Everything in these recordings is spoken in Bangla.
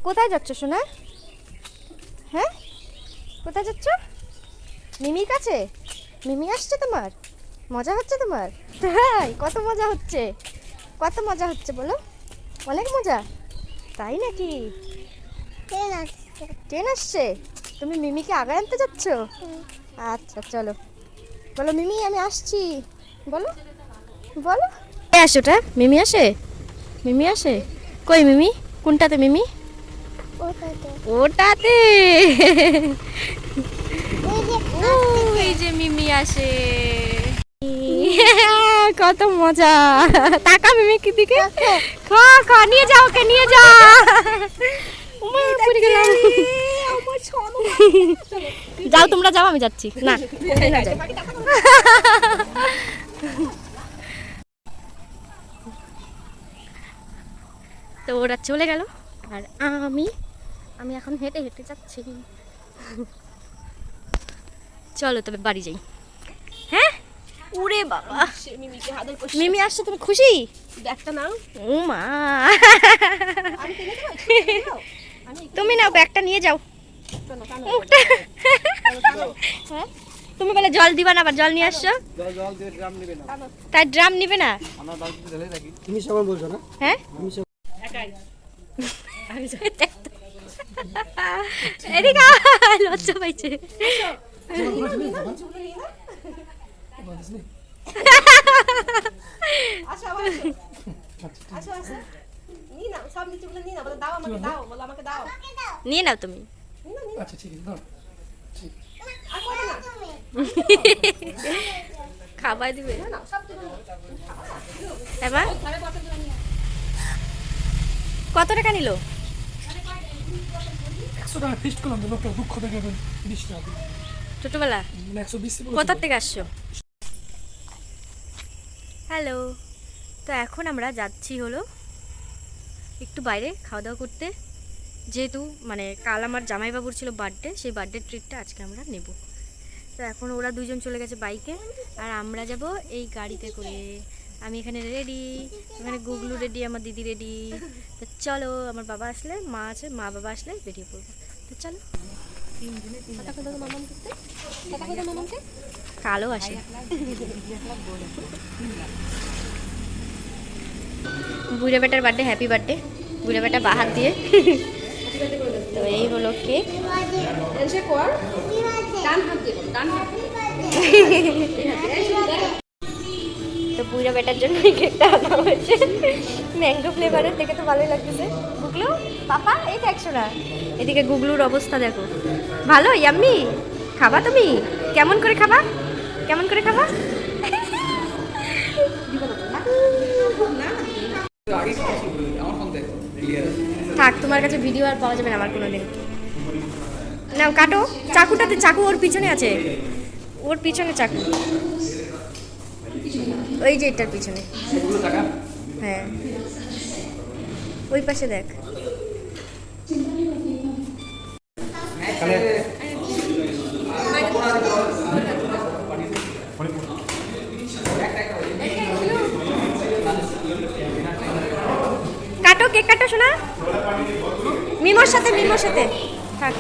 কোথায় যাচ্ছ সোনা? হ্যাঁ, কোথায় যাচ্ছ? মিমির কাছে? মিমি আসছে তোমার? মজা হচ্ছে তোমার? তাই? কত মজা হচ্ছে? কত মজা হচ্ছে বলো? অনেক মজা। তাই নাকি? ট্রেন আসছে? তুমি মিমিকে আগায় আনতে যাচ্ছ? আচ্ছা চলো। বলো মিমি আমি আসছি। বলো বলো। আসে ওটা? মিমি আসে? মিমি আসে? কই মিমি? কোনটাতে মিমি? ওটাতে। ওই যে মিমি আসে। কত মজা। টাকা মিমি কি দিকে? খা খা, নিয়ে যাও, ওকে নিয়ে যাও। যাও তোমরা যাও, আমি যাচ্ছি না। তো ওরা চলে গেল আর আমি এখন হেঁটে হেঁটে যাচ্ছি। চলো তবে বাড়ি যাই। হ্যাঁ, উরে বাবা, মিমি আসছে, তুমি খুশি? ব্যাগটা নাও। ও মা, তুমি নাও ব্যাগটা, নিয়ে যাও। হ্যাঁ, তুমি বলে জল দিবা না, আবার জল নিয়ে আসছো। তাই ড্রাম নিবে না? তুমি সবাই বলছো না? হ্যাঁ, এদিকে লজ্জা পাইছে। নিয়ে নাও তুমি। আচ্ছা ঠিক আছে, খাবার দিবে এবার। কত টাকা নিল? 100 টাকা ফিস্ট করলাম, লোকটা দুঃখ দেখে 20 টাকা। ছোটবেলা? 120। কোথা থেকে আসছো? হ্যালো। তো এখন আমরা যাচ্ছি হলো একটু বাইরে খাওয়া দাওয়া করতে, যেহেতু মানে কাল আমার জামাইবাবুর ছিল বার্থডে, সেই বার্থডে ট্রিটটা আজকে আমরা নেব। তো এখন ওরা দুজন চলে গেছে বাইকে, আর আমরা যাব এই গাড়িতে করে। আমি এখানে রেডি, এখানে গুগলু রেডি, আমার দিদি রেডি। তো চলো, আমার বাবা আসলে, মা আছে, মা বাবা আসলে বেরিয়ে পড়বো। তো চলো। কালো আসে। বুড়ে বেটার বার্থডে, হ্যাপি বার্থডে। বুড়ে বেটা বাহাত দিয়ে। তো এই হলো কেক। তো বুড়া বেটার জন্য এই কেকটা আনা হয়েছে, ম্যাঙ্গো ফ্লেভারের। দেখে তো ভালোই লাগতেছে। গুগলু পাপা এই দেখছো না, এদিকে গুগলুর অবস্থা দেখো। ভালো, ইয়াম্মি। খাবা তুমি? কেমন করে খাবা? কেমন করে খাবা? থাক, তোমার কাছে ভিডিও আর পাওয়া যাবে না আমার কোনোদিন। নাও কাটো চাকুটাতে, চাকু ওর পিছনে আছে, ওর পিছনে চাকু, ওই যে এটার পিছনে। হ্যাঁ, ওই পাশে দেখ। কাটো, কেক কাটো শোনা। মিমোর সাথে, মিমোর সাথে থাক।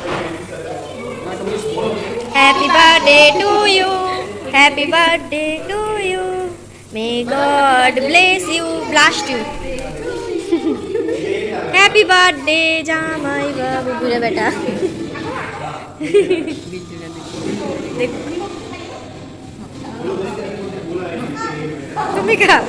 Happy birthday to you, happy birthday to you, may God bless you, blast you. Happy birthday জামাই বাবু, বুড়া বেটা। তুমি খাও।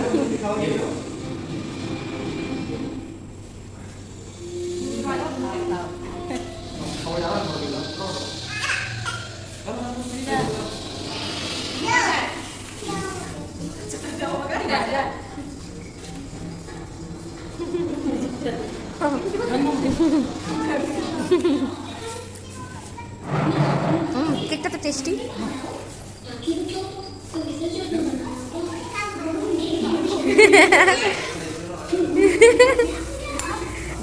কেকটা তো টেস্টি।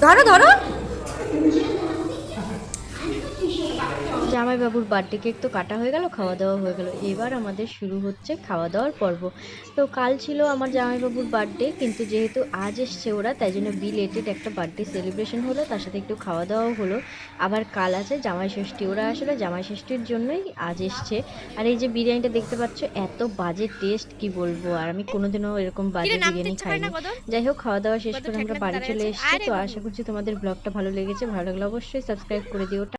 ধরো ধরো। জামাইবাবুর বার্থডে কেক তো কাটা হয়ে গেল, খাওয়া দাওয়া হয়ে গেল, এবার আমাদের শুরু হচ্ছে খাওয়া দাওয়ার পর্ব। তো কাল ছিল আমার জামাইবাবুর বার্থডে, কিন্তু যেহেতু আজ এসছে ওরা, তাই জন্য বিলেটেড একটা বার্থডে সেলিব্রেশন হলো, তার সাথে একটু খাওয়া দাওয়াও হলো। আবার কাল আছে জামাই ষষ্ঠী, ওরা আসলে জামাই ষষ্ঠীর জন্যই আজ এসছে। আর এই যে বিরিয়ানিটা দেখতে পাচ্ছ, এত বাজে টেস্ট কি বলবো, আর আমি কোনোদিনও এরকম বাজে বিরিয়ানি খাইনি। যাই হোক, খাওয়া দাওয়া শেষ করে আমরা বাড়ি চলে এসেছি। তো আশা করছি তোমাদের ব্লগটা ভালো লেগেছে, ভালো লাগলে অবশ্যই সাবস্ক্রাইব করে দিও।